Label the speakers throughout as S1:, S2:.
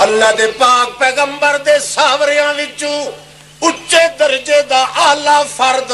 S1: اللہ دے پاک پیغمبر دے ساوریاں وچوں اچے درجے دا اعلی فرد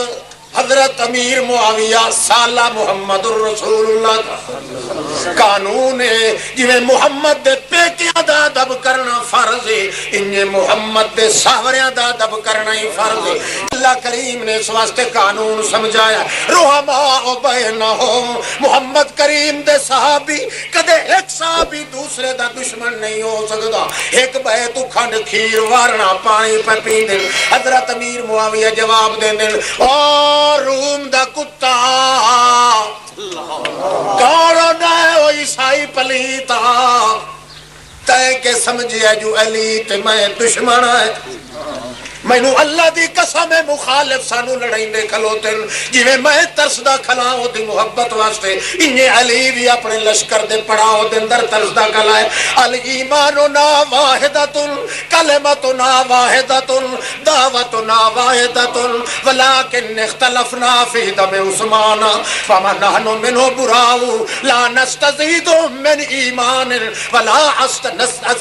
S1: حضرت امیر معاویہ سالہ محمد الرسول اللہ قانون ہے جویں محمد دے پیکیاں دا ادب کرنا فرض ہے انہیں محمد دے ساوریاں دا ادب کرنا ہی فرض ہے اللہ کریم نے اس واسطے قانون سمجھایا رحماء بینہم محمد کریم دے صحابی کدے ایک صحابی دوسرے دا دشمن نہیں ہو سکتا ایک بے تو کھنڈ کھیر وارنا پانی پہ پی دن حضرت امیر معاویہ جواب دے دن اور روم دا کتا کارو نائے وہ عیسائی پلیتا تے کے سمجھیا جو علی تے میں دشمن ہے مینو اللہ دی قسم مخالف سانو لڑائیں دے کھلوتن جویں میں ترسدا کھلاؤ دی محبت واسطے انہیں علی بھی اپنے لشکر دے پڑاؤ دے اندر ترسدا کھلائے الایماننا واحدتن کلمتنا واحدتن دعوتنا واحدتن ولکن اختلفنا فی دم عثمان فمن نحن منه براء لا نستزيدهم من ایمان ولا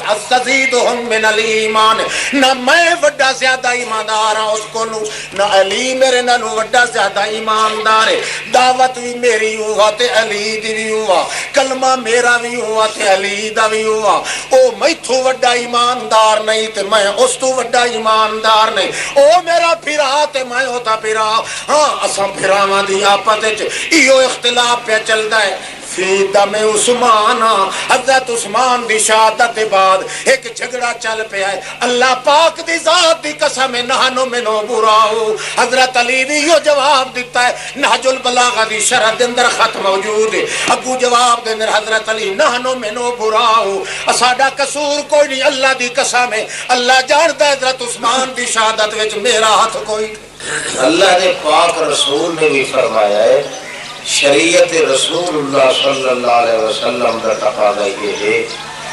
S1: استزيدهم من الایمان نہ میں وڈا زیادہ ایماندار ہاں اس کو نہ علی میرے نالوں وڈا زیادہ ایماندار ہے دعوت بھی میری ہوا تے علی دی بھی ہوا کلمہ میرا بھی ہوا تے علی دا بھی ہوا او میں تو وڈا ایماندار نہیں تے میں اس تو وڈا ایماندار نہیں او میرا پھرا تے میں ہوتا پھرا ہاں اساں پھراواں دی آپس وچ ایو اختلاف پہ چلدا ہے فی دم عثمان حضرت عثمان دی شہادت بعد ایک جھگڑا چل پیا ہے اللہ پاک دی ذات دی قسم نحنو منو براؤ حضرت علی نے یہ جواب دیتا ہے نہج البلاغہ دی شرح دے اندر خط موجود ہے ابو جواب دے اندر حضرت علی نحنو منو براؤ اساڈا قصور کوئی نہیں اللہ دی قسم ہے اللہ جانتا ہے حضرت عثمان دی شہادت وچ میرا ہاتھ کوئی
S2: اللہ نے پاک رسول نے بھی فرمایا ہے شریعت رسول اللہ صلی اللہ علیہ وسلم کا تقاضا یہ ہے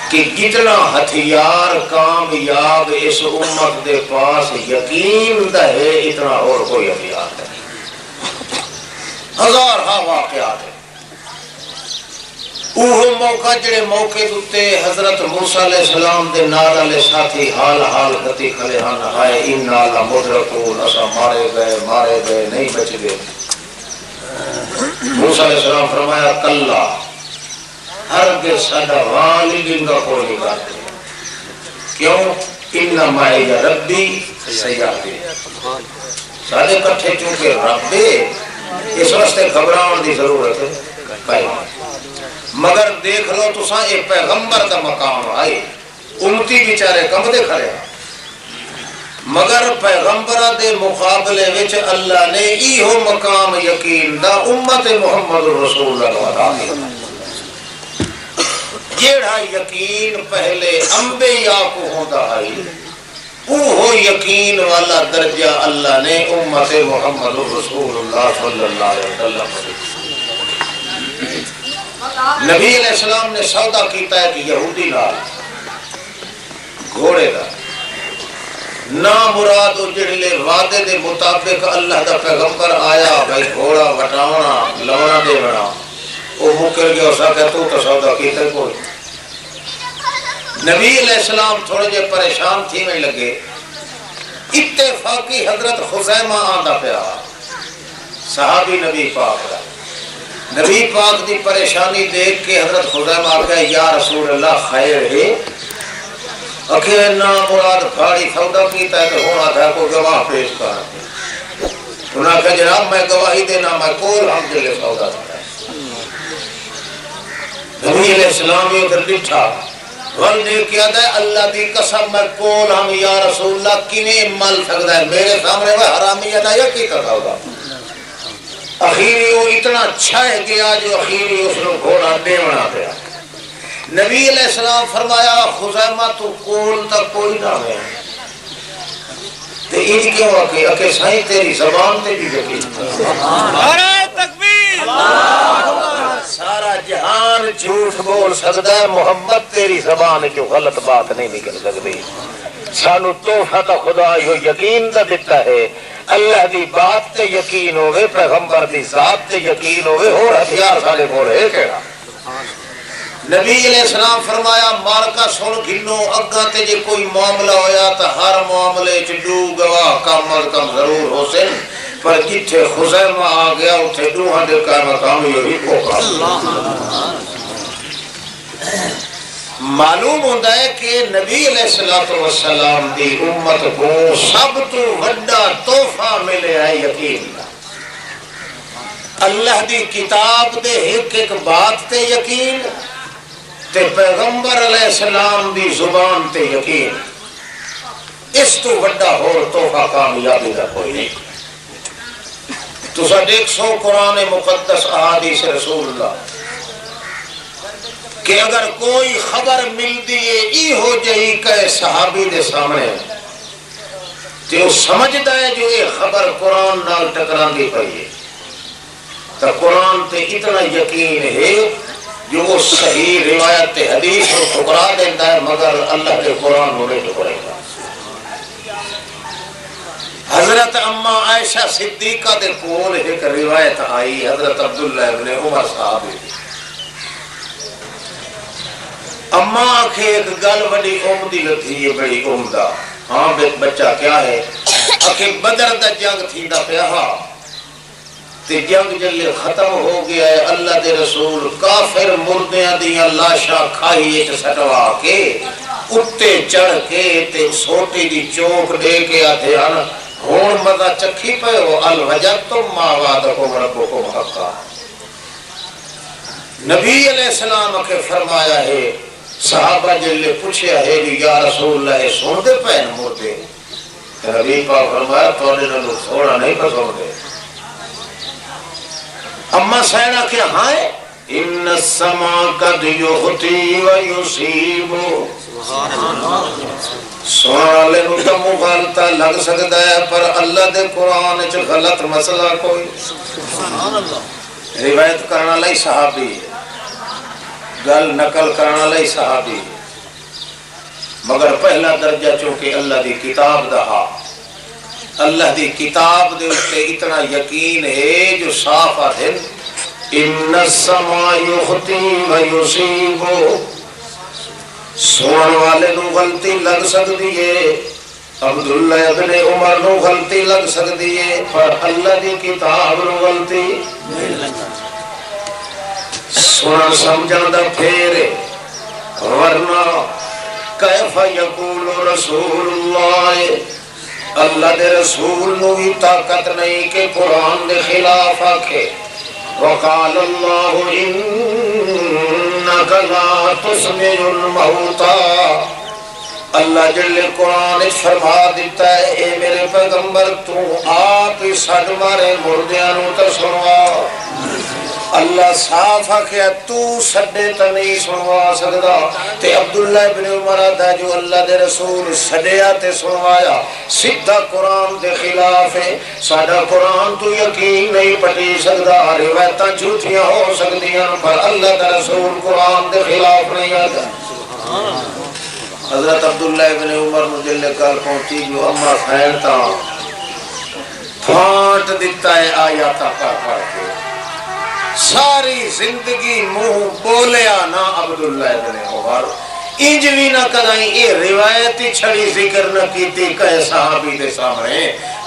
S2: کہ جتنا ہتھیار کامیاب اس امت دے پاس یقین دا ہے اتنا اور کوئی ہتھیار نہیں ہزار ہاں واقعات ہیں وہ موقع جڑے موقع دوتے حضرت موسیٰ علیہ السلام دے نال علیہ ساتھی حال حال کتی کھلے ہن ہائے انا لمدرکون اسا مارے گئے نہیں بچ گئے موسیٰ علیہ السلام فرمایا کلا ہرگز ساڈا والدین کا کوئی نہیں کرتے کیوں ان معی ربی سیاحتی سارے کٹھے چونکہ رب اس واسطے گھبراؤن دی ضرورت ہے مگر دیکھ لو تو ساں ایک پیغمبر دا مقام آئے امتی بیچارے کم دے کھڑے مگر پیغمبر دے مقابلے وچ اللہ نے ایہو مقام یقین دا امت محمد رسول اللہ جیڑا یقین پہلے انبیاء کو ہوتا ہے وہ یقین والا درجہ اللہ نے امت محمد رسول اللہ صلی اللہ علیہ وسلم نبی علیہ السلام نے سودا کیتا ہے کہ یہودی نال گھوڑے دا نا مراد جڑے وعدے دے مطابق اللہ دا پیغمبر آیا بھائی گھوڑا وٹاونا لونا دیونا وہ مکر گیا اسا کہ تو سودا کیتا کوئی نبی علیہ السلام تھوڑے جے پریشان تھی میں لگے اتفاقی حضرت خزیمہ آندا پیا صحابی نبی پاک نبی پاک دی پریشانی دیکھ کے حضرت خزیمہ آگیا یا رسول اللہ خیر ہے اکھے نا مراد کھاڑی سودا کیتا ہے تو ہونا تھا کوئی گواہ پیش کر انہاں کہا جناب میں گواہی دینا میں کول ہم دلے سودا تھا نبی علیہ السلام یہ ادھر لٹھا ول دیکھ کیا ہے اللہ دی قسم میں کول ہم یا رسول اللہ کنے مل سکتا ہے میرے سامنے وہ حرامی ادا یا کی کرتا ہوگا اخیری وہ اتنا اچھا ہے گیا جو اخیری اس نے گھوڑا دیونا پیا نبی علیہ السلام فرمایا خزیمہ تو کول تک کوئی نہ ہے تو انج کیوں آکے اکے سائیں تیری زبان تے بھی یقین
S3: نعرہ تکبیر
S2: سارا جہان جھوٹ بول سکتا ہے محمد تیری زبان کیوں غلط بات نہیں نکل سکتی سانو تحفہ خدا یہ یقین دا دیتا ہے اللہ دی بات تے یقین ہوئے پیغمبر دی ذات تے یقین ہوئے اور ہتھیار سارے بولے کہنا نبی علیہ السلام فرمایا مارکا سن گھنو اگاں تے جے کوئی معاملہ ہویا تو ہر معاملے چ دو گواہ کم از کم ضرور ہو سن، پر جتھے خزیمہ آ گیا اتھے دوہاں دے کا مقام یہی ہوگا۔ معلوم ہوتا ہے کہ نبی علیہ السلام دی امت کو سب تو بڑا تحفہ ملے ہے یقین، اللہ دی کتاب دے ایک ایک بات تے یقین تے پیغمبر علیہ السلام دی زبان تے یقین، اس تو بڑا ہور تحفہ کامیابی کا کوئی نہیں۔ تسا دیکھ سو قرآن مقدس احادیث رسول اللہ کہ اگر کوئی خبر ملتی ہے ای ہو جئی کہ صحابی دے سامنے تے وہ سمجھدا ہے جو یہ خبر قرآن نال ٹکران دی پئی ہے تو قرآن تے اتنا یقین ہے جو وہ صحیح روایت حدیث کو ٹھکرا دیتا ہے مگر اللہ کے قرآن کو نہیں ٹکرے گا۔ حضرت اما عائشہ صدیقہ دے کول ایک روایت آئی، حضرت عبداللہ ابن عمر صاحب اما آکھے ایک گل بڑی عمدی لتھی ہے، بڑی عمدہ۔ ہاں بچہ کیا ہے؟ آکھے بدر دا جنگ تھی دا پیہا تے جنگ جلے ختم ہو گیا ہے، اللہ دے رسول کافر مردیاں دیاں لاشاں کھائی اچ سٹوا کے اتے چڑھ کے تے سوٹی دی چوک دے کے آتے ہیں ہون مزہ چکھی پہ ہو الوجدتم ما وعدکم ربکم حقا۔ نبی علیہ السلام کے فرمایا ہے، صحابہ جلے پوچھیا ہے یا رسول اللہ سن دے پہن مردے؟ نبی پاک فرمایا تو انہوں نے تھوڑا نہیں پسند دے۔ اما سینا کیا ہائے ان السما قد یختی و یصیب، سونا لے نو تو مغالطہ لگ سکتا ہے پر اللہ دے قرآن چ غلط مسئلہ کوئی۔ روایت کرنا لئی صحابی، گل نقل کرنا لئی صحابی، مگر پہلا درجہ چونکہ اللہ دی کتاب دا ہا، اللہ دی کتاب دے اتے اتنا یقین ہے جو صاف آتے ان السما یختی و یصیب، سون والے نو غلطی لگ سکتی ہے، عبداللہ ابن عمر نو غلطی لگ سکتی ہے پر اللہ دی کتاب نو غلطی سونا سمجھن دا پھیرے۔ ورنہ کیف یقول رسول اللہ، اللہ دے رسول نو ہی طاقت نہیں کہ قرآن دے خلاف آکھے۔ وقال اللہ انک لا تسمع الموتى، اللہ جل قرآن فرما دیتا ہے اے میرے پیغمبر تو آپ ہی سڈ مارے مردیاں نو تے سنوا۔ اللہ صاف آکھیا تو سڈے تے نہیں سنوا سکدا، تے عبداللہ ابن عمر دا جو اللہ دے رسول سڈیا تے سنوایا سیدھا قرآن دے خلاف ہے۔ ساڈا قرآن تو یقین نہیں پٹی سکدا، روایتاں جھوٹیاں ہو سکدیاں پر اللہ دا رسول قرآن دے خلاف نہیں آتا۔ حضرت عبداللہ ابن عمر نو جل کل پہنچی جو اما خیرتا پھانٹ دیتا ہے آیاتا پڑھ کے، ساری زندگی منہ بولیا نہ عبداللہ ابن عمر، انجوی نہ کدائیں یہ روایتی چھڑی ذکر نہ کیتی کہ صحابی دے سامنے،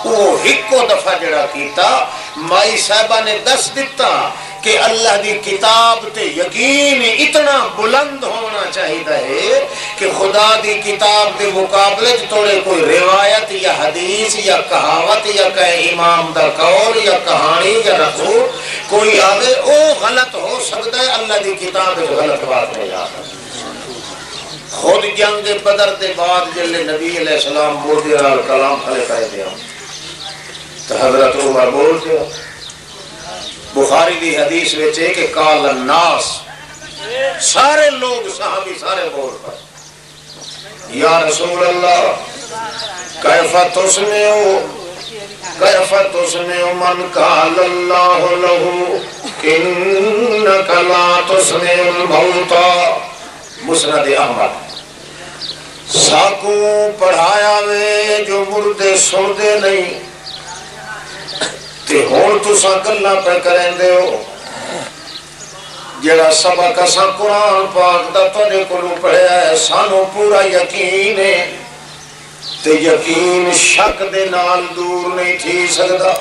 S2: وہ ہکو دفعہ جڑا کیتا مائی صاحبہ نے دس دیتا کہ اللہ دی کتاب تے یقین اتنا بلند ہونا چاہیے ہے کہ خدا دی کتاب دے مقابلے توڑے کوئی روایت یا حدیث یا کہاوت یا کہ امام دا قول یا کہانی یا رسول کوئی آگے او غلط ہو سکتا ہے، اللہ دی کتاب دے غلط بات نہیں آتا۔ خود جنگ بدر دے بعد جلے نبی علیہ السلام مردے رال کلام کھلے کہے دیا تو حضرت عمر بول دیا، بخاری دی حدیث وچے کہ قال الناس، سارے لوگ صحابی سارے بول پر یا رسول اللہ کیف تسمع من قال اللہ له انک لا تسمع الموتى، مسند احمد۔ ساکو پڑھایا وے جو مردے سندے نہیں تے ہون تساں گلاں پہ کریں دے ہو، جڑا سبق اساں قرآن پاک دا تواڈے کولوں پڑھیا ہے سانو پورا یقین ہے تے یقین شک دے نال دور نہیں تھی سکدا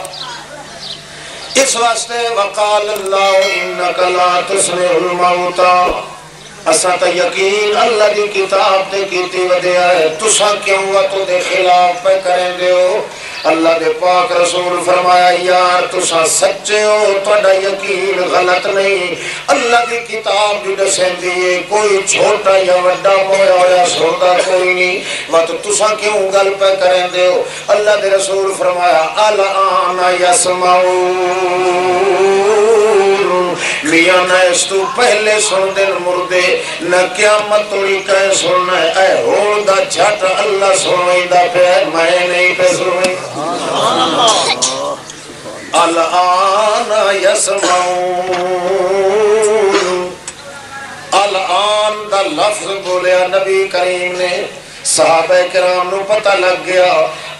S2: اس واسطے وقال اللہ انک لا تسمع الموتى اساں تے یقین اللہ دی کتاب تے کیتی ودیا ہے تساں کیوں وتو دے خلاف پہ کریں دے ہو اللہ دے پاک رسول فرمایا یار تساں سچے ہو تہاڈا یقین غلط نہیں اللہ دی کتاب جو دسندی ہے کوئی چھوٹا یا بڑا مویا ہویا سودا کوئی نہیں وت تساں کیوں گل پہ کریں دے ہو اللہ دے رسول فرمایا الان یسمعون میاں نہ اس تو پہلے سن دن مردے نہ قیامت توڑی کہے سننا ہے اے ہون دا جھٹ اللہ سنویں دا پہ میں نہیں پہ سنویں الان یسمعون الان دا لفظ بولیا نبی کریم نے صحابہ کرام نو پتہ لگ گیا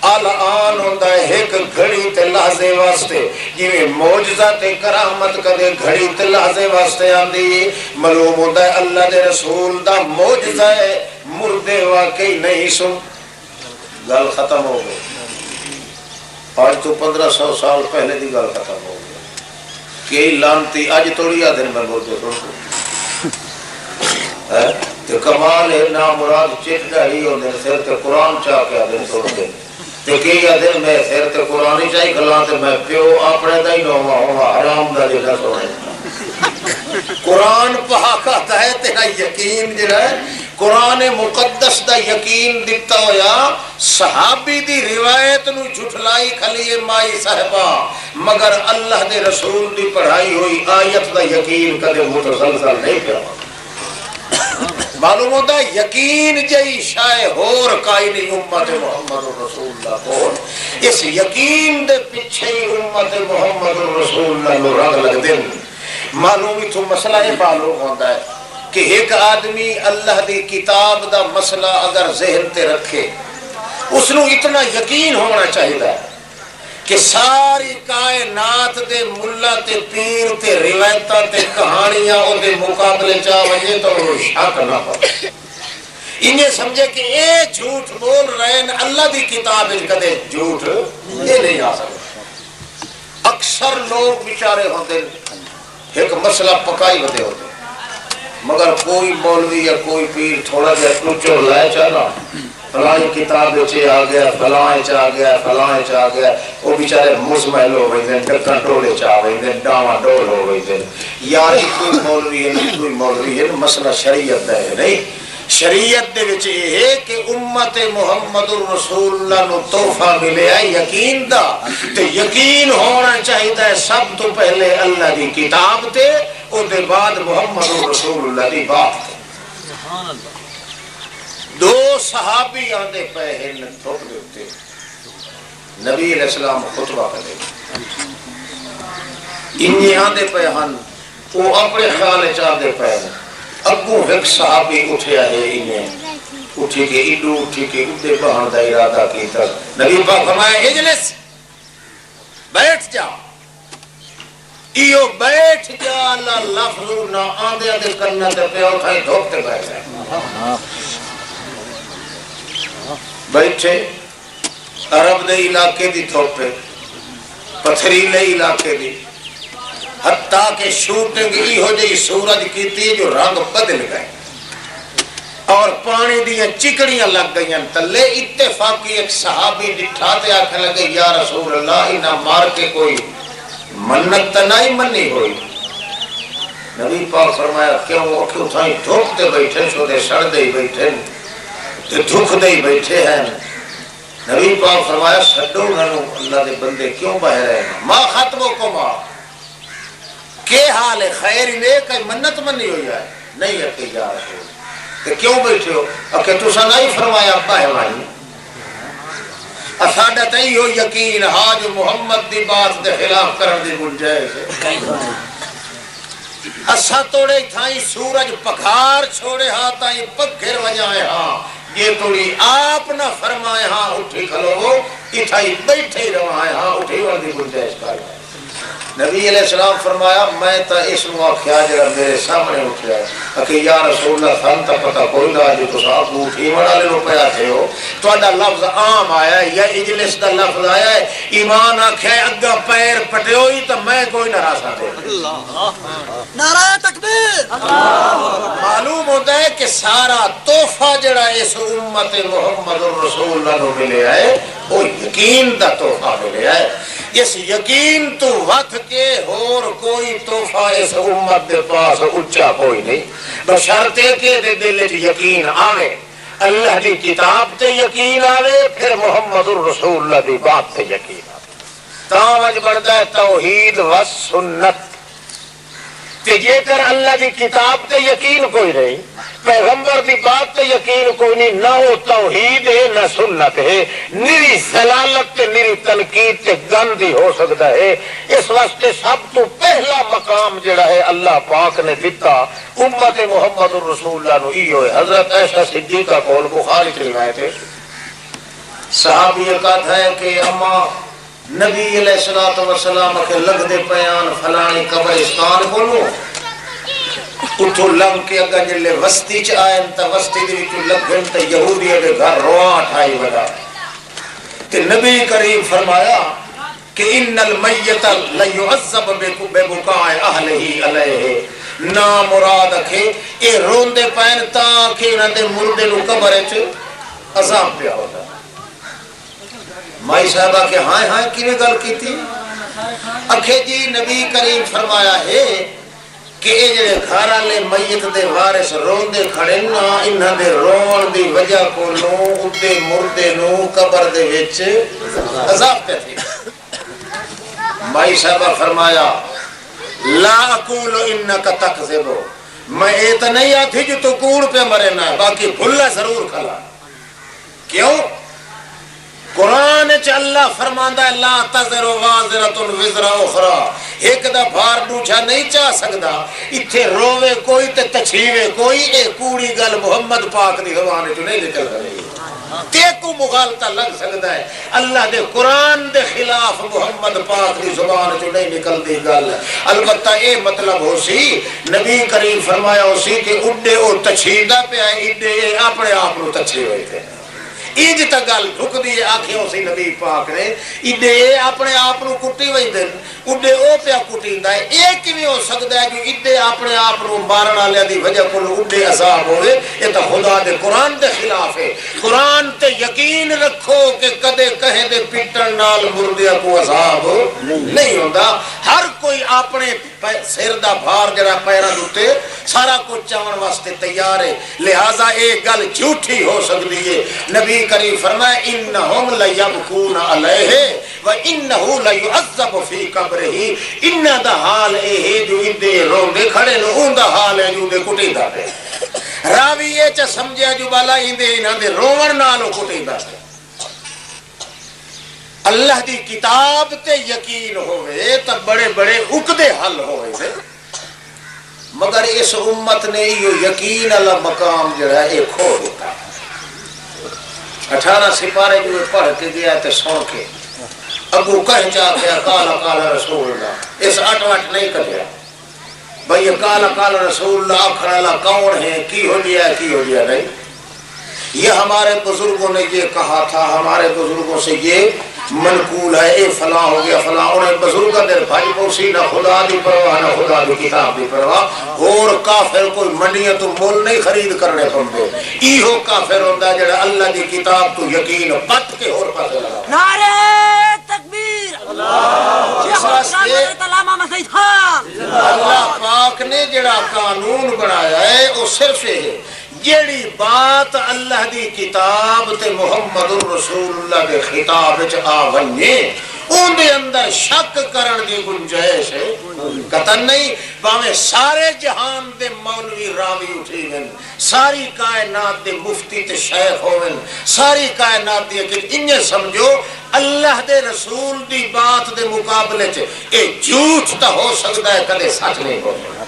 S2: الان ہوندا ہے ایک گھڑی تے لحظے واسطے جویں معجزہ تے کرامت کدے گھڑی تے لحظے واسطے آندی معلوم ہوندا ہے اللہ دے رسول دا معجزہ ہے مردے واقعی نہیں سن گل ختم ہو گئی آج تو 1500 سال پہلے دی گل ختم ہو گئی کہ لانتی اج توڑی آ دن میں مردے سن تے کمال ہے نا مراد چٹ داڑھی ہوندے سر تے قرآن چاہ کے آدن توڑ دے تے کئی آدن میں سر تے قرآن ہی چاہی کھلا تے میں پیو اپنے دا ہی نوما ہوا حرام دا جگہ سونے قرآن پاک آتا ہے تیرا یقین جڑا ہے قرآن مقدس دا یقین دیتا ہویا صحابی دی روایت نو جھٹلائی کھلیے مائی صاحبہ مگر اللہ دے رسول دی پڑھائی ہوئی آیت دا یقین کدے متسلسل نہیں پیا معلوم ہوتا ہے یقین جئی شائع ہور کائی نہیں امت محمد رسول اللہ کو اس یقین دے پیچھے ہی امت محمد رسول اللہ نو رنگ لگ دیں معلوم ہی تو مسئلہ ہے معلوم ہوتا ہے کہ ایک آدمی اللہ دی کتاب دا مسئلہ اگر ذہن تے رکھے اس نو اتنا یقین ہونا چاہیے کہ ساری کائنات دے ملا تے پیر تے روایتاں تے کہانیاں او دے مقابلے چاہ وجے تو شک نہ ہو انہیں سمجھے کہ اے جھوٹ بول رہے ہیں اللہ دی کتاب کدے جھوٹ یہ نہیں آ سکتا اکثر لوگ بیچارے ہوتے ایک مسئلہ پکائی ہوتے ہوتے مگر کوئی مولوی یا کوئی پیر تھوڑا جا کچھ لائے چاہنا فلائیں کتاب چے آ گیا فلائیں چا گیا فلائیں چا گیا وہ بیچارے مزمحل ہو گئی دیں ڈکن ٹولے چاہ گئی دیں ڈاما ڈول ہو گئی دیں یار کوئی مولوی ہے نہیں کوئی مولوی ہے مسئلہ شریعت ہے نہیں شریعت دے وچ یہ ہے کہ امت محمد الرسول اللہ نو تحفہ ملے ہے یقین دا تے یقین ہونا چاہیے سب تو پہلے اللہ دی کتاب تے او دے بعد محمد الرسول اللہ دی بات تے دو صحابی آندے پہ ہیں ٹھوک دے ہوتے نبی علیہ السلام خطبہ کرے انہی آندے پہ ہن وہ اپنے خیال چاہتے پہ ہیں ابو ایک صحابی اٹھیا ہے انہیں اٹھی کے ایڈو اٹھی کے ادھے بہن دا ارادہ کی تک نبی پاک فرمائے اجلس بیٹھ جا ایو بیٹھ جا اللہ لفظ نہ آندے آندے کرنا تے پہ اٹھائیں دھوکتے بیٹھ جائے بیٹھے عرب دے علاقے دی تھوپے پتھریلے علاقے دی حتیٰ کہ شوٹنگ ہی ہو جائی سورج کی تھی جو رنگ بدل گئے اور پانی دیا چکڑیاں لگ گئیں تلے اتفاقی ایک صحابی ڈٹھاتے آکھنے لگے یا رسول اللہ انہا مار کے کوئی منت نہیں منی ہوئی نبی پاک فرمایا کیوں وہ کیوں تھائیں دھوکتے بیٹھے شو دے سڑ دے بیٹھے دھوک دے بیٹھے ہیں نبی پاک فرمایا سڈو ننو اللہ دے بندے کیوں بہ رہے ہیں ما ختمو کو ماں کہ حال ہے خیر میں کئی منت منی ہوئی ہے نہیں ہے کہ جا رہے ہو کہ کیوں بیٹھے ہو کہ تُسا نہیں فرمایا ابا ہے مائی اساڑا تئی ہو یقین حاج محمد دی بات دے خلاف کرن دی گنجائش ہے اسا توڑے تھائی سورج پکھار چھوڑے ہاں تائی پکھر وجائے ہاں یہ توڑی آپ نہ فرمائے ہاں اٹھی کھلو اتھائی بیٹھے روائے ہاں اٹھی وردی گنجائش کر نبی علیہ السلام فرمایا میں تا اس نو آخیا جڑا میرے سامنے اٹھیا ہے کہ یا رسول اللہ سن تا پتہ کوئی نہ جو تساں ابو ایمان والے لوگ پیا تھے ہو تہاڈا لفظ عام آیا ہے یا اجلس دا لفظ آیا ہے ایمان آکھیا ہے اگا پیر پٹیو ہی تے میں کوئی نہ راسا دے
S3: نعرہ تکبیر
S2: معلوم ہوتا ہے کہ سارا تحفہ جڑا اس امت محمد رسول اللہ نو ملیا ہے وہ یقین دا تحفہ ملیا ہے اس یقین تو وقت کے اور کوئی تحفہ اس امت دے پاس اچھا کوئی نہیں بشرطے کہ دے دل یقین آوے اللہ دی کتاب تے یقین آوے پھر محمد الرسول اللہ دی بات تے یقین آوے تاوج بڑھتا ہے توحید و سنت تے جے کر اللہ دی کتاب تے یقین کوئی نہیں پیغمبر دی بات تے یقین کوئی نہیں نہ وہ توحید ہے نہ سنت ہے نری ضلالت تے نری تنقید تے گندی ہو سکتا ہے اس واسطے سب تو پہلا مقام جڑا ہے اللہ پاک نے دیتا امت محمد الرسول اللہ نو ایو ہے حضرت عائشہ صدیقہ قول بخاری کی روایت ہے صحابی یہ کہتا ہے کہ اما نبی علیہ السلام کے لگ دے پیان فلانی قبرستان کھولو اتھو لنگ کے اگا جلے وستی چ آئیں تا وستی دی وچ لگن تے یہودی دے گھر رواں ٹھائی ودا تے نبی کریم فرمایا کہ ان المیت لیعذب ببکاء اہلہ علیہ نا مراد کے اے روندے پین تا کہ انہاں دے مردے نو قبر وچ عذاب پیا ہوتا مائی صاحبہ کہ ہائے ہائے کیویں گل کیتی اکھے جی نبی کریم فرمایا ہے کہ اے جڑے گھر والے میت دے وارث روندے کھڑے نا انہاں دے رون دی وجہ کولوں اودے مردے نو قبر دے وچ عذاب پیا تھی مائی صاحبہ فرمایا لا اقول انک تکذب میں اے تے نہیں آتھی جو تو کوڑ پہ مرے نا باقی بھلا ضرور کھلا کیوں قرآن چ اللہ فرماندا ہے لا تزر وازرۃ وزر اخرى ایک دا بھار دوجا نہیں چاہ سکدا ایتھے روے کوئی تے تچھیوے کوئی اے کوڑی گل محمد پاک دی زبان وچ نہیں نکل رہی تے کو مغالطہ لگ سکدا ہے اللہ دے قرآن دے خلاف محمد پاک دی زبان وچ نہیں نکلدی گل البتہ اے مطلب ہو سی نبی کریم فرمایا ہو سی کہ اڈے او تچھیدا پیا ایڈے اپنے آپ نو تچھے ہوئے تھے ایج تا گل ٹھک دی آکھیوں سی نبی پاک نے ایڈے اپنے آپ نو کٹی وئی دن اڈے او پیا کٹیندا ہے اے کیویں ہو سکدا ہے جو ایڈے اپنے آپ نو مارن والے دی وجہ کول اڈے عذاب ہوے اے تا خدا دے قرآن دے خلاف ہے قرآن تے یقین رکھو کہ کدے کہیں دے پیٹن نال مردیاں کو عذاب نہیں ہوندا ہر کوئی اپنے سر دا بھار جڑا پیراں دے سارا کچھ چاون واسطے تیار ہے لہذا اے گل جھوٹی ہو سکدی ہے نبی کریم فرمایا انہم لیبکون علیہ وانہ لیعذب فی قبرہ ان دا حال اے ہے جو اندے روندے کھڑے نو اون دا حال ہے جو دے کٹیندا ہے راوی اے چ سمجھیا جو بالا ایندے انہاں دے روون نال کٹیندا ہے اللہ دی کتاب تے یقین ہوئے تو بڑے بڑے عقدے حل ہوئے مگر اس امت نے یہ یقین اللہ مقام جڑا ہے کھو دیتا 18 سپارے جو پڑھ کے گیا تے سن کے ابو کہیں چاہ گیا کالا کالا رسول اللہ اس 8 وٹ نہیں کٹیا بھئی کالا کالا رسول اللہ آخر اللہ کون ہے کی ہو لیا نہیں یہ ہمارے بزرگوں نے یہ کہا تھا ہمارے بزرگوں سے یہ منقول ہے اے فلاں ہو گیا فلاں انہیں بزرگوں نے بھائی پوسی نہ خدا دی پرواہ نہ خدا دی کتاب دی پرواہ اور کافر کوئی منڈیاں تو مول نہیں خرید کرنے پڑتے ایہو کافر ہوندہ جڑا اللہ دی کتاب تو یقین پت کے اور پاسے لگا
S3: نعرہ تکبیر
S2: اللہ پاک نے جڑا قانون بنایا ہے وہ صرف ہے جیڑی بات اللہ دی کتاب تے محمد الرسول اللہ کے خطاب وچ آ ونجے اون دے اندر شک کرن دی گنجائش ہے قطن نہیں باویں سارے جہان دے مولوی راوی اٹھی گئے ساری کائنات دے مفتی تے شیخ ہوئن ساری کائنات دی کہ انہیں سمجھو اللہ دے رسول دی بات دے مقابلے چ اے جھوٹ تا ہو سکتا ہے کدے سچ نہیں ہو سکتا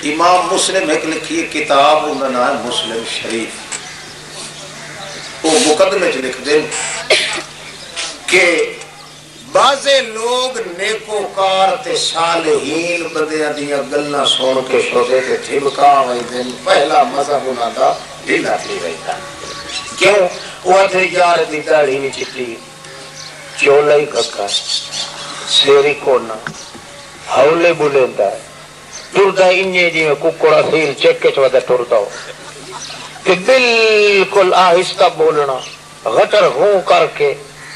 S2: امام مسلم ایک لکھی کتاب ان کا نام مسلم شریف وہ مقدمے چ لکھ دیں کہ بعضے لوگ نیکوکار تے صالحین بندیاں دیاں گلاں سن کے شوقے تے ٹھمکا ویندے پہلا مذہب انہاں دا ڈھیلا تھی ویندا کیوں وہ تے یار دی داڑھی وچ چٹی چولا ہی ککا سیری کونا ہولے بولیندا ٹردا انجے جی ککڑا سیل چکے چ ودا ٹردا ہو کہ بالکل آہستہ بولنا غٹر ہوں کر کے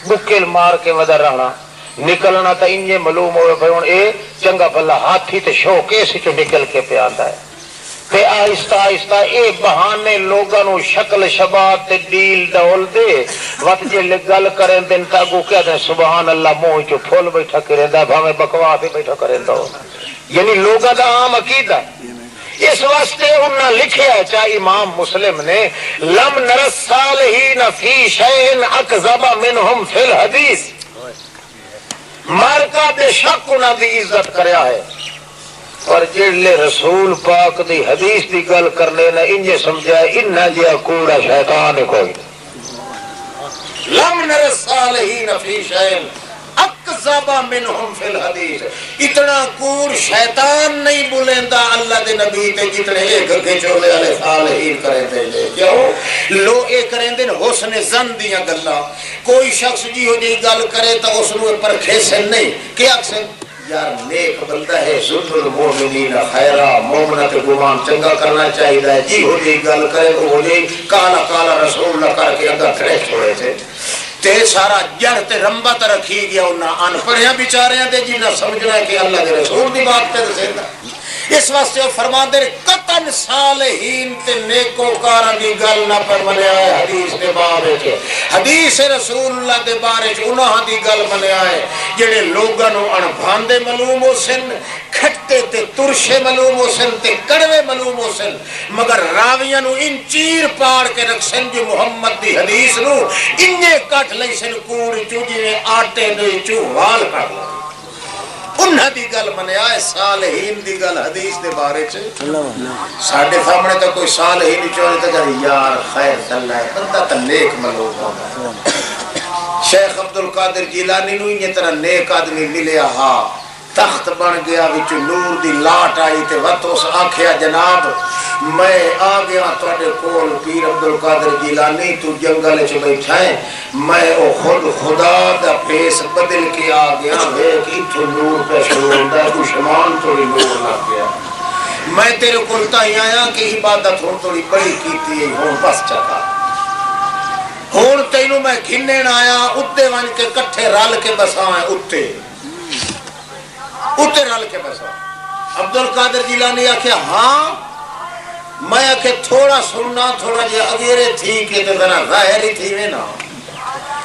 S2: بکل مار کے ودا رہنا نکلنا تو انجے معلوم ہوئے بھائی ہوں اے چنگا بھلا ہاتھی تے شوق اس چ نکل کے پہ آندا ہے تے آہستہ آہستہ اے بہانے لوگاں نو شکل شباب تے ڈیل ڈول دے وقت جے گل کریں دن تاگو کہہ دیں سبحان اللہ منہ چ پھول بیٹھا کریندا بھاویں بکواس بیٹھا کریندا ہو یعنی لوگاں دا عام عقیدہ اس واسطے انہاں لکھیا ہے چاہے امام مسلم نے لم نر الصالحین فی شیء اکذب منہم فی الحدیث مارکا بے شک انہاں دی عزت کریا ہے اور جڑے رسول پاک دی حدیث دی گل کرنے نے انجے سمجھا انہاں جیا کوڑا شیطان کوئی لم نر الصالحین فی شیء اکذب منہم فی الحدیث اتنا کوڑ شیطان نہیں بولیندا اللہ دے نبی تے جتنے ایک گھے چولے والے صالحین کریں دے کیوں لو اے کریں دے حسن ظن دیاں گلاں کوئی شخص جی ہو جی گل کرے تو اس نو پرکھے سے نہیں کہ اکثر یار نیک بندہ ہے ظلم المؤمنین خیرہ مومنت گمان چنگا کرنا چاہیے جی ہو جی گل کرے تو ہو جی کالا کالا رسول نہ کر کے اندر کھڑے چھوڑے تھے تے سارا جڑ تے رمبا تے رکھی گیا انہاں ان پڑھیاں بیچاریاں دے جی نہ سمجھنا ہے کہ اللہ کے رسول دی بات تے دسیندا اس واسطے وہ فرماندے قطن صالحین تے نیکوکاراں دی گل نہ پر منیا ہے حدیث دے بارے وچ حدیث رسول اللہ دے بارے وچ انہاں دی گل منیا ہے جڑے لوگاں نو اڑبھاندے معلوم ہو سن کھٹے تے ترشے معلوم ہو سن تے کڑوے معلوم ہو سن مگر راویاں نو ان چیر پاڑ کے رکھ سن جو محمد دی حدیث نو انجے کٹ لئی سن کوڑ چو جویں آٹے دے چو وال کٹ لئی انہاں دی گل منیا ہے صالحین دی گل حدیث دے بارے چ ساڈے سامنے تو کوئی صالحین نہیں چوہے تے کہ یار خیر اللہ ہے بندہ تے نیک معلوم ہوندا شیخ عبد القادر جیلانی نو یہ طرح نیک آدمی ملیا ہا تخت بن گیا وچ نور دی لاٹ آئی تے وقت اس آکھیا جناب میں آ گیا تواڈے کول پیر عبد القادر جیلانی تو جنگل وچ بیٹھا ہے میں او خود خدا دا پیس بدل کے آ گیا ویکھ ایتھوں نور پہ شروع ہوندا دشمن تھوڑی نور لگ گیا میں تیرے کول تاں آیا کہ عبادت ہن تھوڑی بڑی کیتی ہے ہن بس چکا ہن تینوں میں گھنن آیا اتے ون کے کٹھے رل کے بساں اتے رل کے بسا عبد القادر جیلانی آکھیا ہاں میں آکھے تھوڑا سننا تھوڑا جی اگیرے تھی کہ ذرا ظاہر ہی تھی میں نا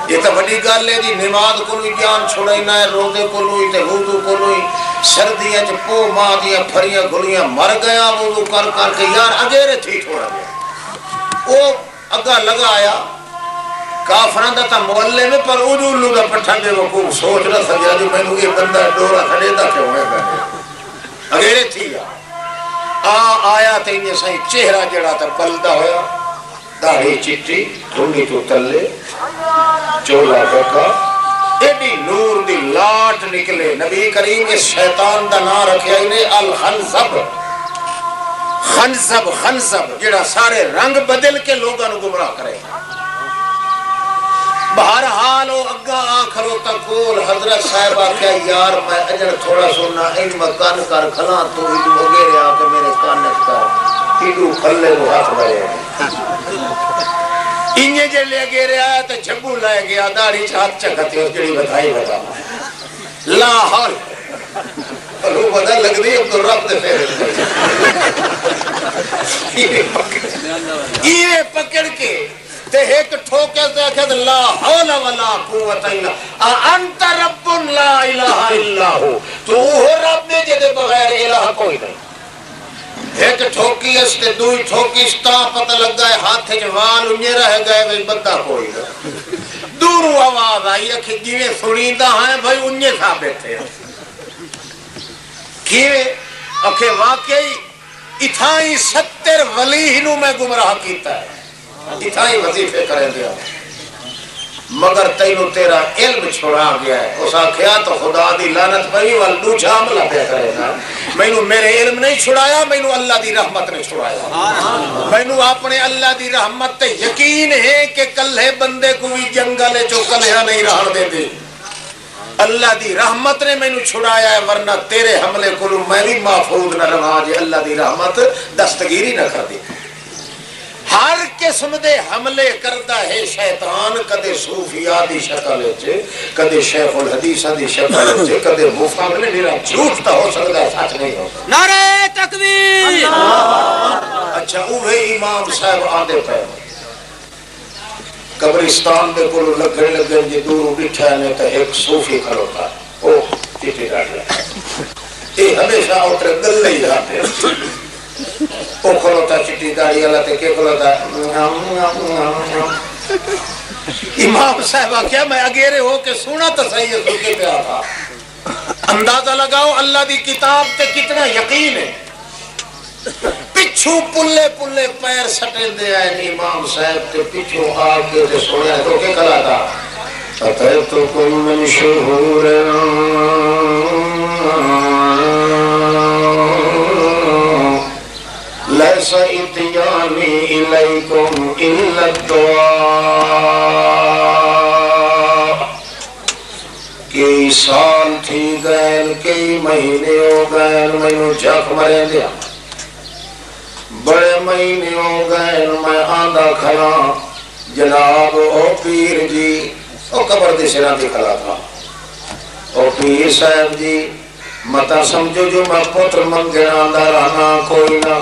S2: یہ تو بڑی گل ہے جی نماز کو بھی جان چھوڑنا ہے روزے کو لوئی تے وضو کو لوئی سردیاں چ پو ماں دیاں پھریاں گھڑیاں مر گیا وضو کر کر کے یار اگیرے تھی تھوڑا جی وہ اگا لگا آیا کافران دا تا محلے میں پر اولو دا پٹھا دے وقوع سوچ نہ سکیا جو میں نے یہ بندہ ڈورا کھڑے دا کیوں ہے گئے اگیرے تھی آیا تے انہیں سائیں چہرہ جڑا تا بلدہ ہویا داڑھی چٹی دھونی تو تلے چولا بکا ایڈی نور دی لاٹ نکلے نبی کریم اس شیطان دا نا رکھیا انہیں الخنزب خنزب جڑا سارے رنگ بدل کے لوگاں نو گمراہ کرے بہرحال وہ اگا آخر تکول حضرت صاحب آکھیا یار میں اجر تھوڑا سننا ان مکان کر کھلا تو ہی ہو گئے رہا کہ میرے کانت کر ہیڈو کھلے وہ ہاتھ بھرے انجے جے لے گئے رہا تو جھبو لائے گیا داڑھی ہاتھ چکھتے اس جڑی بتائی بتا لا حال وہ بدا لگ دی اب تو رب دے پھر یہ پکڑ کے تے ایک ٹھوکے سے کہتے لا حول ولا قوت الا انت رب لا الہ الا ہو تو وہ رب نے جدے بغیر الہ کوئی نہیں ایک ٹھوکی اس تے دوئی ٹھوکی استا پتہ لگ گئے ہاتھ جوال انجے رہ گئے وہی بندہ کوئی نہیں دورو آواز آئی ہے کہ جیوے سنیدہ ہیں بھائی انجے ثابت ہے کیوے اکھے واقعی اتھائی 70 ولی ہنو میں گمراہ کیتا ہے اتھائی وظیفے کریں دیا مگر تینوں تیرا علم چھوڑا گیا ہے. اس آخیا تو خدا دی لعنت پئی وال دوجا عملہ پہ کرے گا. مینوں میرے علم نہیں چھڑایا, مینوں اللہ دی رحمت نے چھڑایا. مینوں اپنے اللہ دی رحمت تے یقین ہے کہ کلے بندے کو بھی جنگل چو کلیا نہیں رہن دے دے. اللہ دی رحمت نے مینوں چھڑایا ہے, ورنہ تیرے حملے کو میں بھی محفوظ نہ رہا جے اللہ دی رحمت دستگیری نہ کر دی. ہر قسم دے حملے کردا ہے شیطان, کدے صوفیاء دی شکل وچ, کدے شیخ الحدیث دی شکل وچ, کدے مفاہمے میرا جھوٹ تا ہو سکدا ہے, سچ نہیں ہو سکدا.
S3: نعرہ تکبیر.
S2: اچھا اوہ امام صاحب آندے پے قبرستان دے کولو لگے جے دور بیٹھا نے تے ایک صوفی کھڑوتا, او چٹی ڈالا اے ہمیشہ اوترے گلے ہی جاتے. او کھڑوتا چٹی داڑھی والا تے کے کھڑوتا. امام صاحب کیا میں اگیرے ہو کے سونا تو صحیح ہے, سن کے پیا تھا. اندازہ لگاؤ اللہ دی کتاب تے کتنا یقین ہے. پچھو پلے پلے پیر سٹے دے آئے امام صاحب تے پچھو آ کے تے سونا ہے تو کے کلا تھا. اتیتکم من شہور لیس اتیانی الیکم الا الدعاء. کئی سال تھی گئے, کئی مہینے ہو گئے, مینوں جھک مرے دیا. بڑے مہینے ہو گئے میں آندا کھڑا جناب او پیر جی, او قبر دے سراں تے کھڑا تھا. او پیر صاحب جی متا سمجھو جو میں پتر منگے آندا رہنا کوئی نہ,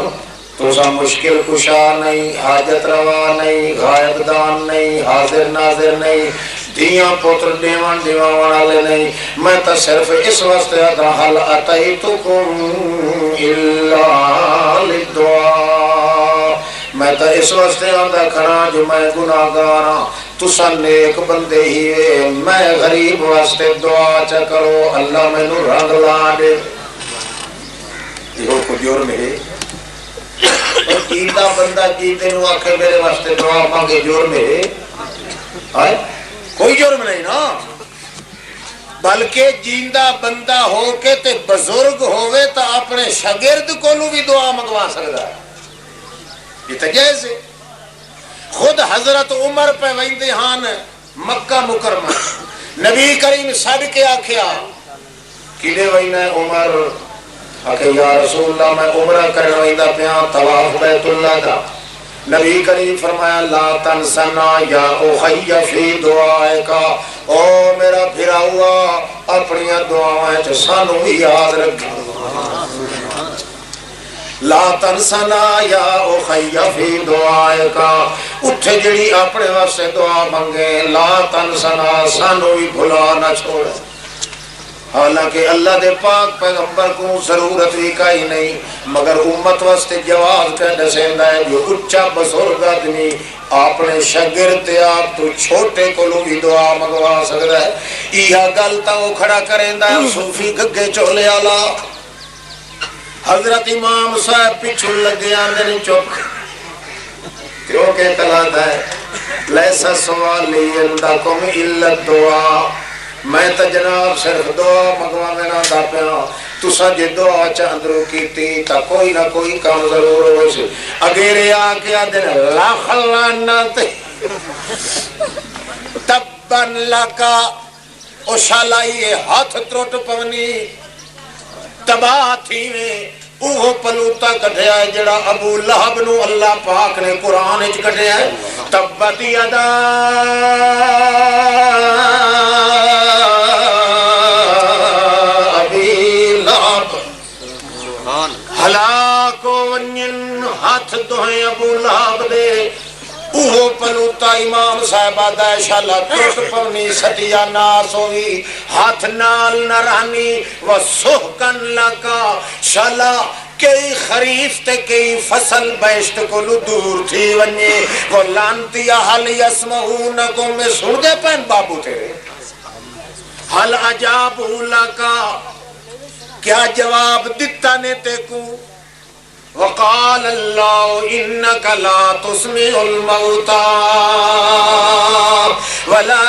S2: توسا مشکل کشا نہیں, حاجت روا نہیں, غائب دان نہیں, حاضر ناظر نہیں, دیاں پتر دیوان دیوان والے نہیں. میں تو صرف اس واسطے آتا حل اتیتکم الا للدعاء. میں تو اس واسطے آتا کھڑا جو میں گناہگار ہاں, تسا نیک بندے ہی ہے, میں غریب واسطے دعا چا کرو اللہ میں نو رنگ لا دے. یہ کو جرم ہے. جیتا بندہ جیتے نو آکھے میرے واسطے دعا مانگے جرم ہے؟ کوئی جرم نہیں نا. بلکہ جیندہ بندہ ہو کے تے بزرگ ہوئے تا اپنے شاگرد کو نو بھی دعا منگوا سکتا ہے, یہ تو جائز ہے. خود حضرت عمر پہ امتحان مکہ مکرمہ, نبی کریم سڑ کے آکھیا کلے وینا عمر, آکھے یا رسول اللہ میں عمرہ کرنا ویندہ پیاں طواف بیت اللہ دا. نبی کریم فرمایا لا تنسنا یا اخی فی دعائے کا, او میرا پھرا ہوا اپنی دعائیں سانو بھی یاد رکھا. لا تنسنا یا اخی فی دعائے کا, اٹھے جڑی اپنے واسطے دعا منگے لا تنسنا, سانو بھی بھلا نہ چھوڑے. حالانکہ اللہ دے پاک پیغمبر کو ضرورت بھی کئی نہیں, مگر امت واسطے جواز کا دسیندا ہے جو اچھا بزرگ آدمی اپنے شاگرد آپ تو چھوٹے کو بھی دعا منگوا سکتا ہے. یہ گل تو وہ کھڑا کریندا ہے صوفی گگے چولے والا. حضرت امام صاحب پیچھے لگے آندے نے چپ کیوں کہ کہتا ہے لیسا سوالی عندکم الا الدعاء, میں تا جناب صرف دعا منگوا مینا دا پیا, تسا جے دعا چاندرو کیتی تا کوئی نہ کوئی کام ضرور ہوئے سے. اگیرے آکے آدھے لا خلانات تبن لکا, او شالائیے ہاتھ تروٹ پونی تباہ تھی میں. اوہ پلوتا کٹھیا ہے جڑا ابو لہب نو اللہ پاک نے قرآن اچ کٹھیا ہے. تبت یدا ابی لہب, ہلاکو ونین ہاتھ دوہیں ابو لہب دے. اوہ پلوتا امام صاحب آدھا ہے شالا ٹوٹ پونی سٹیا ناس ہوئی ہاتھ نال نرانی و سحکن لکا, شالا کئی خریف تے کئی فصل بیشت کو دور تھی ونی وہ لانتی حل یسمعونکم, میں سن دے پین بابو تیرے حل عجابو لکا, کیا جواب دیتا نے تے کو. وقال اللہ انک لا تسمع الموتى ولا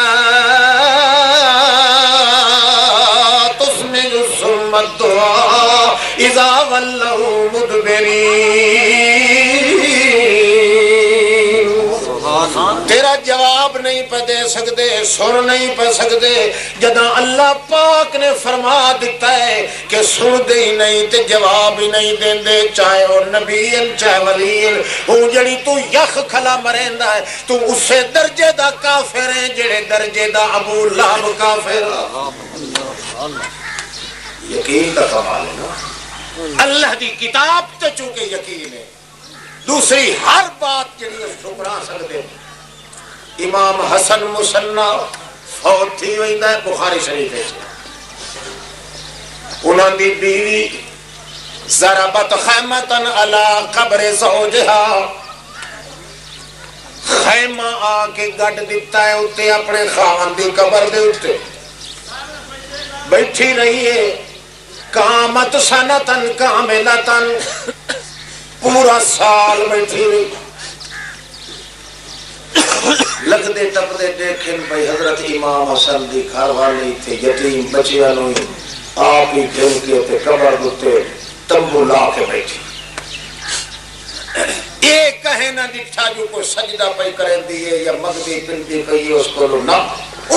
S1: تیرا جواب نہیں پہ دے سکتے، سن نہیں پہ سکتے. جداں اللہ پاک نے فرما دیتا ہے کہ سن دے ہی نہیں تے جواب ہی نہیں دین دے، چاہے وہ نبیین چاہے ولیین ہوں. جڑی تو یخ کھلا مریندا ہے تو اسے درجے دا کافر ہے جڑے درجے دا ابو لہب کافر. یقین کا کمال ہے نا. اللہ دی کتاب تے چونکہ یقین ہے، دوسری ہر بات جڑی اس ٹھکرا سکتے. امام حسن مصنع فوت تھی ویندا ہے بخاری شریف وچ. انہاں دی بیوی ضربت خیمتن علی قبر زوجہا، خیمہ آ کے گڈ دیتا ہے اتے اپنے خاوند دی قبر دے اتے بیٹھی رہی ہے. قامت سنتن کاملتن، پورا سال بیٹھی رہی. لگدے ٹپدے دیکھن بھئی حضرت امام حسن دی گھر والی تھے یتیم بچیاں نوں آپ ہی گھر کے تے قبر دتے تمبو لا کے بیٹھی. یہ کہے نہ ڈٹھا جو کوئی سجدہ پہ کریں دیئے یا مغدی پندی کہیے اس کو لو نہ.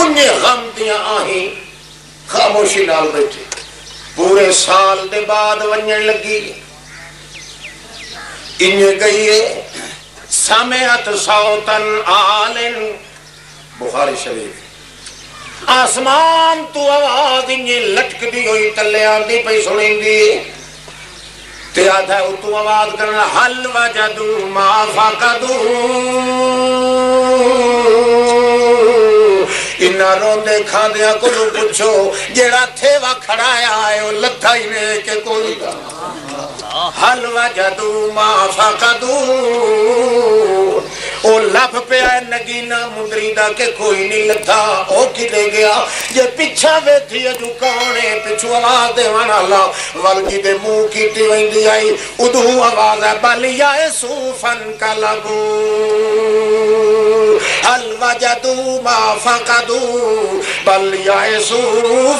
S1: انہیں غم دیاں آہیں خاموشی نال بیٹھی. پورے سال دے بعد ونجن لگی. انہیں گئیے سمعت صوتن آلن، بخاری شریف. آسمان تو آواز انہیں لٹک دی ہوئی تلے آندی پہ سنیں دی. تے آدھا ہے تو آواز کرنا حل وجدو ما فقدو. انہا روندے کھاندیاں کو لو پوچھو جیڑا تھیوا کھڑایا ہے وہ لتھا ہی نے کہ کوئی. حل وجدو ما فقدو، او لب پہ آئے نگینہ مندری دا کہ کوئی نہیں لتھا. او کی دے گیا جے پچھا ویتھی ہے جو کانے پچھو آواز دے وانا اللہ والگی دے منہ کی تیویں آئی. ادھو آواز ہے بل یائسو فن کلبو حل وجدو ما فقدو بل یائسو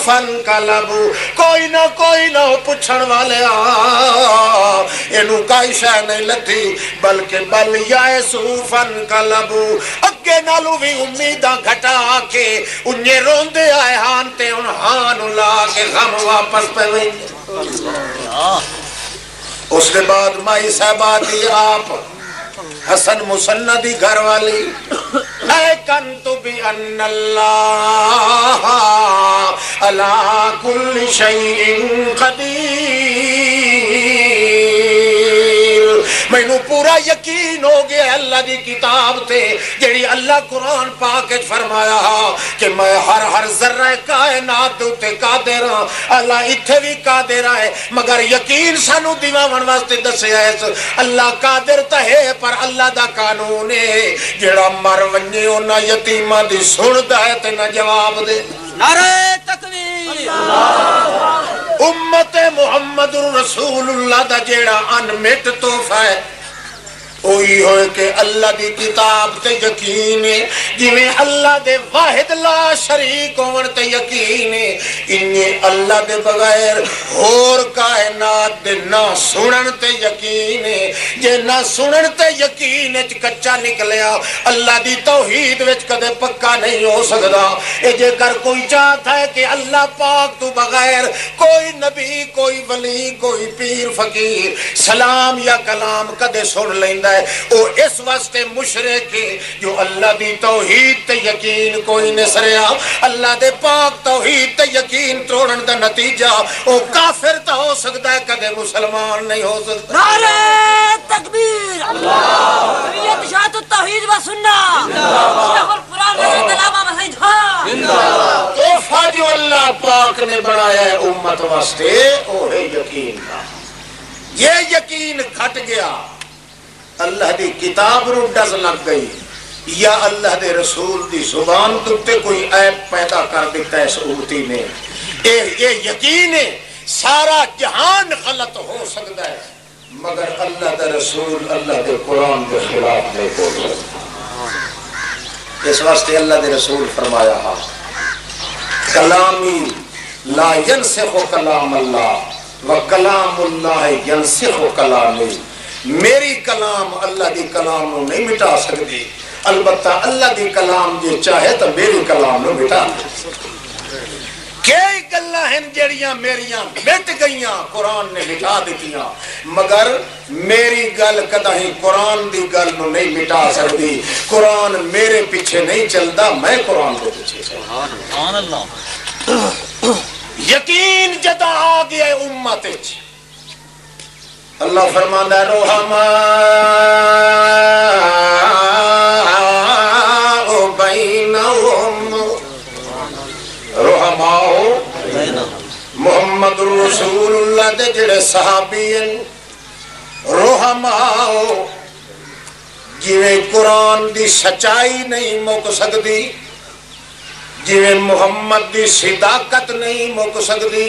S1: فن کلبو. کوئی نہ پچھڑ والے انہوں کائی شاہ نہیں لتھی بلکہ بل یائسو فن کلبو. اگے نالو بھی امیداں گھٹا کے انہیں روندے آئے ہانتے ان ہان لا کے غم واپس پہ وہیں. اس کے بعد مائی صاحبہ دی آپ حسن مصنع دی گھر والی. اے کنتو بی ان اللہ علی کل شیء قدیر. میں نو پورا یقین ہو گیا اللہ دی کتاب تے جیڑی اللہ قرآن پاک فرمایا کہ میں ہر ذرہ کائنات تے قادر ہاں. اللہ اتھے بھی قادر ہے مگر یقین سانو دیواون واسطے دسیا ہے اللہ قادر تا ہے پر اللہ دا قانون ہے جیڑا مر ونجے نہ یتیماں دی سندا ہے تے نہ جواب دے.
S3: نعرہ تکبیر.
S1: امت محمد رسول اللہ دا جیڑا انمٹ تحفہ ہے وہی ہوئے کہ اللہ دی کتاب تے یقین ہے. جویں اللہ دے واحد لا شریک ہون تے یقین ہے انہیں اللہ دے بغیر اور کائنات دے نہ سنن تے یقین ہے. جے نہ سنن تے یقین وچ کچا نکلیا اللہ دی توحید وچ کدے پکا نہیں ہو سکدا. اے جے کر کوئی چاہتا ہے کہ اللہ پاک تو بغیر کوئی نبی کوئی ولی کوئی پیر فقیر سلام یا کلام کدے سن لیندا او اس واسطے مشرک جو اللہ دی توحید تے یقین کوئی نہیں سریا. اللہ دے پاک توحید تے یقین توڑن دا نتیجہ او کافر تا ہو سکتا ہے کدے مسلمان نہیں ہو سکتا.
S3: نعرہ تکبیر. اللہ حریت شاہد التوحید و سنہ شیخ القرآن رضی اللہ عنہ.
S1: تحفہ جو اللہ پاک نے بنایا ہے امت واسطے او ہے یقین کا. یہ یقین گھٹ گیا اللہ دی کتاب رو ڈز لگ گئی یا اللہ دے رسول دی زبان تے کوئی عیب پیدا کر دیتا ہے اس امتی نے. یہ یقین ہے سارا جہان غلط ہو سکتا ہے مگر اللہ دا رسول اللہ دے قرآن کے خلاف نہیں بول سکتا. اس واسطے اللہ دے رسول فرمایا ہے کلامی لا ینسخ کلام اللہ و کلام اللہ ینسخ کلامی. میری کلام اللہ دی کلام نو نہیں مٹا سکتی، البتہ اللہ دی کلام جے چاہے تو میری کلام نو مٹا دے۔ کئی گلاں ہیں جڑیاں میریاں مٹ گئیاں قرآن نے مٹا دیتیاں، مگر میری گل کدیں قرآن دی گل نو نہیں مٹا سکتی۔ قرآن میرے پیچھے نہیں چلتا، میں قرآن دے پیچھے چلتا۔
S4: سبحان اللہ۔
S1: یقین جدا آ گیا ہے امت وچ، اللہ فرماندا ہے رحماء بینہم، رحماء محمد رسول اللہ دے جڑے صحابی ہیں، رحماء جویں قرآن دی سچائی نہیں مک سکتی، جویں محمد دی صداقت نہیں مک سکتی،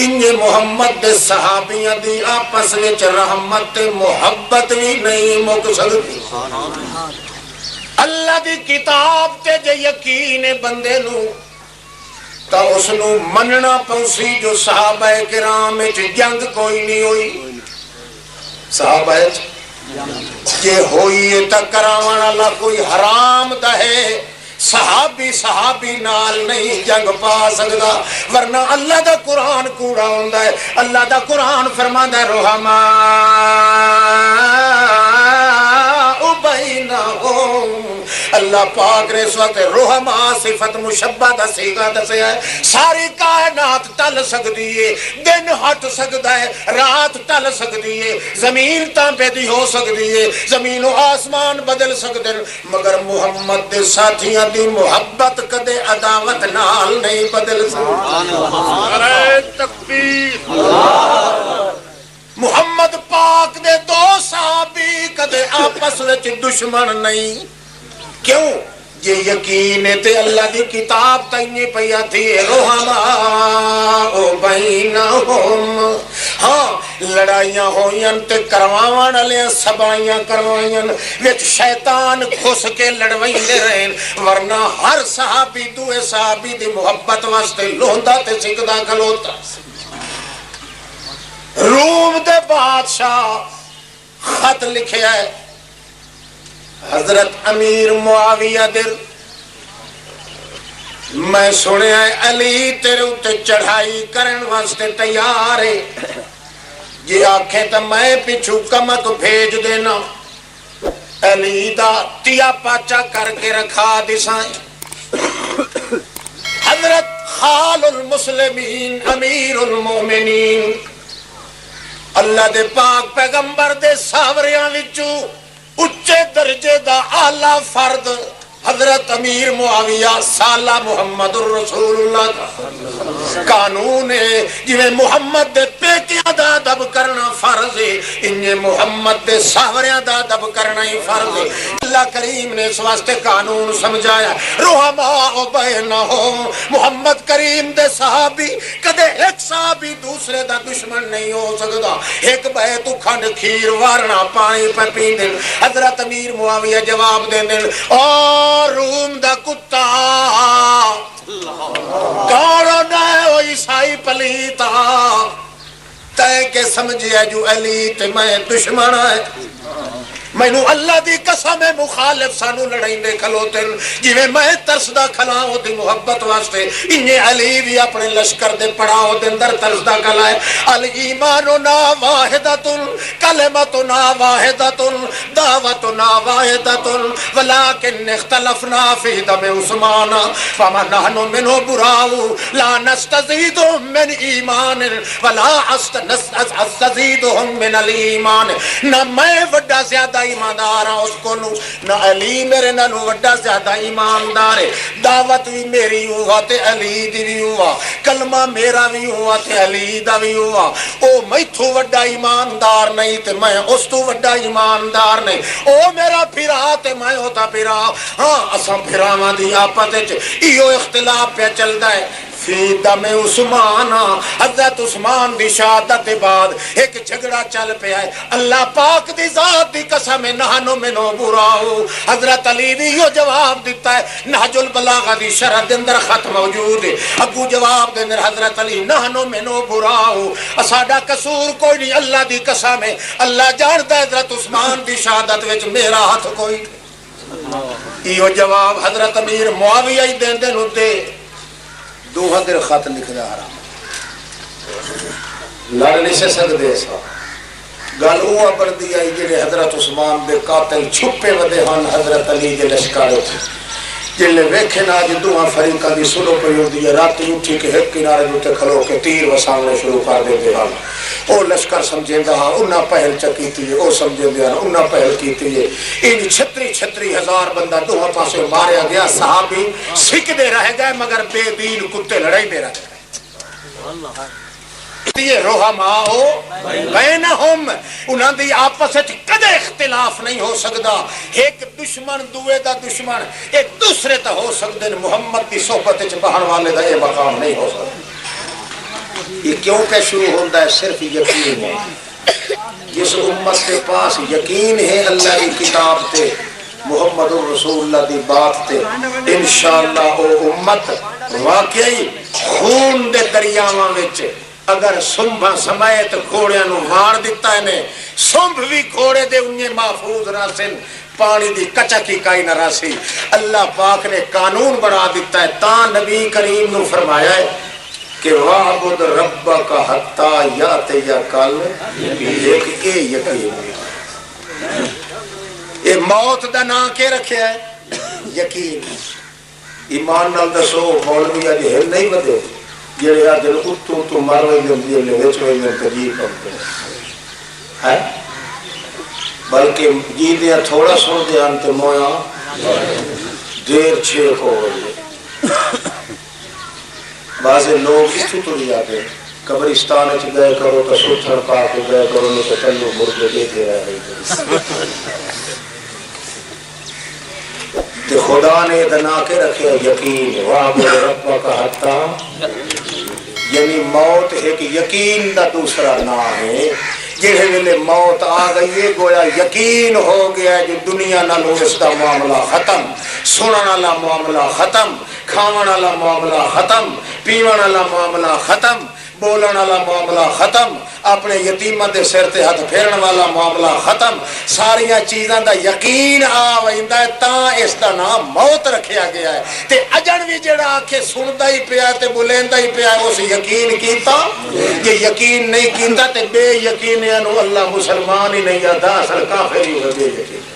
S1: انجے محمد دے صحابیاں دی آپس وچ رحمت محبت بھی نہیں مک سکتی۔ اللہ دی کتاب تے جے یقین بندے نو تا اس نو مننا پوسی جو صحابہ کرام وچ جنگ کوئی نہیں ہوئی، صحابہ جے ہوئی تا کراون والا کوئی حرام دا ہے، صحابی نال نہیں جنگ پا سکتا، ورنہ اللہ دا قرآن کوڑا ہوندا ہے۔ اللہ دا قرآن فرماندا ہے رحماء بینہم، اللہ پاک نے اس وقت رحماء صفت مشبہ دا صیغہ دسیا ہے۔ ساری کائنات ٹل سکتی ہے، دن ہٹ سکتا ہے، رات ٹل سکتی ہے، زمین تانپے دی ہو سکتی ہے، زمین و آسمان بدل سکتے ہیں، مگر محمد دے ساتھیاں دی محبت کدے عداوت نال نہیں بدل سکتی۔
S4: نعرہ تکبیر۔
S1: محمد پاک دے دو صحابی کدے آپس وچ دشمن نہیں، کیوں؟ یہ یقین تے اللہ دی کتاب تائیں پیا تھی رحماء بینہم۔ ہاں لڑائیاں ہوئیاں تے کرواون والے سبائیاں کروائیاں وچ شیطان گھس کے لڑویندے رہن، ورنہ ہر صحابی دوے صحابی دی محبت واسطے لوندا تے سکدا کھلوتا۔ روم دے بادشاہ خط لکھیا ہے، حضرت امیر معاویہ در میں سنیا ہے علی تیرے اتے چڑھائی کرن واسطے تیار ہے، جی آنکھیں تو میں پچھو کمک بھیج دینا، علی دا تیا پاچا کر کے رکھا دسائیں۔ حضرت خال المسلمین امیر المومنین اللہ دے پاک پیغمبر دے ساوریاں وچو اچے درجے دا اعلیٰ فرد حضرت امیر معاویہ سالہ محمد الرسول اللہ دا قانون ہے، جویں محمد دے پیٹیاں دا ادب کرنا فرض ہے، انہیں محمد دے ساوریاں دا ادب کرنا ہی فرض ہے۔ اللہ کریم نے اس واسطے قانون سمجھایا رحماء بینہم، محمد کریم دے صحابی کدے ایک صحابی دوسرے دا دشمن نہیں ہو سکتا، ایک بے تو کھنڈ کھیر وارنا پانی پر پیندن۔ حضرت امیر معاویہ جواب دیندن اور روم دا کتا کارو نائے وہ عیسائی پلیتا تے کے سمجھیا جو علی تے میں دشمن ہے، مینو اللہ دی قسم مخالف سانو لڑائیں دے کھلوتے جویں میں ترسدہ کھلاؤں دی محبت واسطے، انہیں علی بھی اپنے لشکر دے پڑاؤ دے اندر ترسدہ کھلائے۔ الایماننا واحدۃ کلمتنا واحدۃ دعوتنا واحدۃ ولکن اختلفنا فی دم عثمان فما نحن منہ براء لا نستزیدهم من ایمان ولا استزیدهم من الایمان۔ نہ میں وڈا زیادہ ایماندار ہاں اس کو نہ علی میرے نالوں وڈا زیادہ ایماندار ہے، دعوت بھی میری ہوا تے علی دی بھی ہوا، کلمہ میرا بھی ہوا تے علی دا بھی ہوا، او میتھوں وڈا ایماندار نہیں تے میں اس تو وڈا ایماندار نہیں، او میرا پھرا تے میں ہوتا پھرا۔ ہاں اساں پھراواں دی آپس وچ ایو اختلاف پہ چلدا ہے، فی دم عثمان حضرت عثمان دی شہادت بعد ایک جھگڑا چل پیا ہے اللہ پاک دی ذات دی قسم نحنو منو براؤ حضرت علی بھی یہ جواب دیتا ہے نہج البلاغہ دی شرح دے اندر خط موجود ہے ابو جواب دے اندر حضرت علی نحنو منو براؤ ساڈا قصور کوئی نہیں اللہ دی قسم ہے اللہ جانتا ہے حضرت عثمان دی شہادت وچ میرا ہاتھ کوئی یہ جواب حضرت امیر معاویہ ہی دین دے نوتے دو حضر خط لکھ دا حرام لڑ نہیں سے سکتے سا گل وہ بن دی آئی جڑے حضرت عثمان دے قاتل چھپے ودے ہن حضرت علی دے لشکارے تھے جلے ویکھے نا جی دوہاں فریقہ دی سلو پڑی ہوندی ہے راتی اٹھی کے ایک کنارے دوتے کھلو کے تیر وسانے شروع کر دیتے ہیں او لشکر سمجھیں دا انہاں پہل چکیتی ہے او سمجھیں دا انہاں پہل کیتی ہے ان 36 ہزار بندہ دوہاں پاسے ماریا گیا صحابی سکھ دے رہ گئے مگر بے دین کتے لڑائی دے رہ گئے یہ رحماء بینہم انہاں دی آپس وچ کدے اختلاف نہیں ہو سکدا ایک دشمن دوے دا دشمن ایک دوسرے تا ہو سکدے محمد دی صحبت وچ بہن والے دا یہ مقام نہیں ہو سکدا یہ کیوں کہ شروع ہوتا ہے صرف یقین ہے جس امت کے پاس یقین ہے اللہ کی کتاب تے محمد الرسول اللہ دی بات تے انشاءاللہ وہ امت واقعی خون دے دریاواں وچ اگر سنبھا سمیت گھوڑیاں نو مار دیتا ہے نے سنبھ بھی گھوڑے دے انہیں محفوظ راسن پانی دی کچا کی کائی نہ راسی اللہ پاک نے قانون بنا دیتا ہے تاں نبی کریم نو فرمایا ہے کہ وَعْبُدْ رَبَّكَ حَتَّى يَأْتِيَكَ الْيَقِينُ اے یقین اے موت دا نام کے رکھے ہے یقین ایمان نال دسو مولوی اج ہل نہیں بدے جڑے آ دل اتو تو مروے جلدی لے وچ ہوئے میں تجیب کرتے ہیں بلکہ جی دیا تھوڑا سن دیا انت مویا دیر چھے ہو گئے بعضے لوگ اس تو لیا گئے قبرستان اچھ گئے کرو تو سوچھڑ پا کے گئے کرو نہیں تو چلو مردے دیتے رہ گئی کہ خدا نے دنا کے رکھے یقین وَعْبُدْ رَبَّكَ حَتَّى یعنی موت ایک یقین دا دوسرا نام ہے جہے ویلے موت آ گئی ہے گویا یقین ہو گیا جو دنیا نالوں اس دا معاملہ ختم سنن والا معاملہ ختم کھاون والا معاملہ ختم پیون والا معاملہ ختم بولن والا معاملہ ختم اپنے یتیمہ دے سر تے ہاتھ پھیرن والا معاملہ ختم ساریاں چیزاں دا یقین آ ویندا ہے تاں اس دا نام موت رکھیا گیا ہے تے اجن وی جڑا آکھے سندا ہی پیا تے بولیندا ہی پیا اس یقین کیتا یہ یقین نہیں کیتا تے بے یقینیاں نو اللہ مسلمان ہی نہیں آدا اصل کافر ہی ہوئے بے یقین